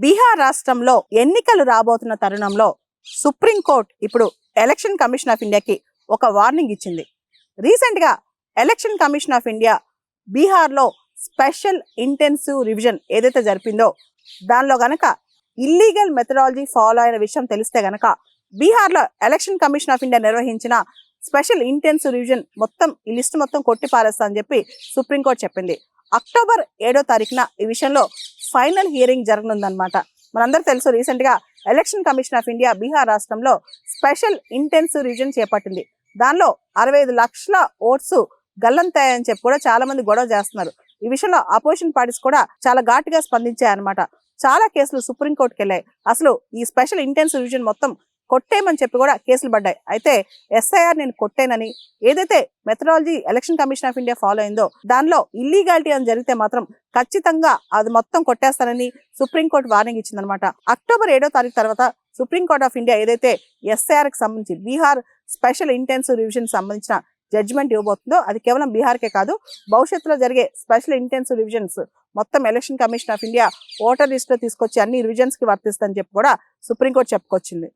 బీహార్ రాష్ట్రంలో ఎన్నికలు రాబోతున్న తరుణంలో సుప్రీంకోర్టు ఇప్పుడు ఎలక్షన్ కమిషన్ ఆఫ్ ఇండియాకి ఒక వార్నింగ్ ఇచ్చింది. రీసెంట్గా ఎలక్షన్ కమిషన్ ఆఫ్ ఇండియా బీహార్లో స్పెషల్ ఇంటెన్సివ్ రివిజన్ ఏదైతే జరిపిందో దానిలో గనక ఇల్లీగల్ మెథడాలజీ ఫాలో అయిన విషయం తెలిస్తే గనక బీహార్లో ఎలక్షన్ కమిషన్ ఆఫ్ ఇండియా నిర్వహించిన స్పెషల్ ఇంటెన్సివ్ రివిజన్ మొత్తం ఈ లిస్ట్ మొత్తం కొట్టి పారేస్తా అని చెప్పి సుప్రీంకోర్టు చెప్పింది. అక్టోబర్ 7వ తారీఖున ఈ విషయంలో ఫైనల్ హియరింగ్ జరగనుందనమాట. మనందరూ తెలుసు, రీసెంట్గా election commission of India Bihar రాష్ట్రంలో స్పెషల్ ఇంటెన్సివ్ రివిజన్ చేపట్టింది. దానిలో 65 లక్షల ఓట్స్ గల్లంతాయని చెప్పి కూడా చాలా మంది గొడవ చేస్తున్నారు. ఈ విషయంలో అపోజిషన్ పార్టీస్ కూడా చాలా ఘాటుగా స్పందించాయన్నమాట. చాలా కేసులు సుప్రీంకోర్టుకి వెళ్ళాయి. అసలు ఈ స్పెషల్ ఇంటెన్సివ్ రివిజన్ మొత్తం కొట్టేయమని చెప్పి కూడా కేసులు పడ్డాయి. అయితే ఎస్ఐఆర్ నేను కొట్టేనని ఏదైతే methodology election commission of India follow అయిందో దానిలో ఇల్లీగాలిటీ అని జరిగితే మాత్రం ఖచ్చితంగా అది మొత్తం కొట్టేస్తానని సుప్రీంకోర్టు వార్నింగ్ ఇచ్చిందనమాట. అక్టోబర్ 7వ తారీఖు తర్వాత సుప్రీంకోర్టు ఆఫ్ ఇండియా ఏదైతే ఎస్ఐఆర్కి సంబంధించి బీహార్ స్పెషల్ ఇంటెన్సివ్ రివిజన్ సంబంధించిన జడ్జిమెంట్ ఇవ్వబోతుందో అది కేవలం బీహార్కే కాదు, భవిష్యత్తులో జరిగే స్పెషల్ ఇంటెన్సివ్ రివిజన్స్ మొత్తం election commission of India voter list లో తీసుకొచ్చి అన్ని రివిజన్స్ కి వర్తిస్తుందని చెప్పి కూడా సుప్రీంకోర్టు చెప్పుకొచ్చింది.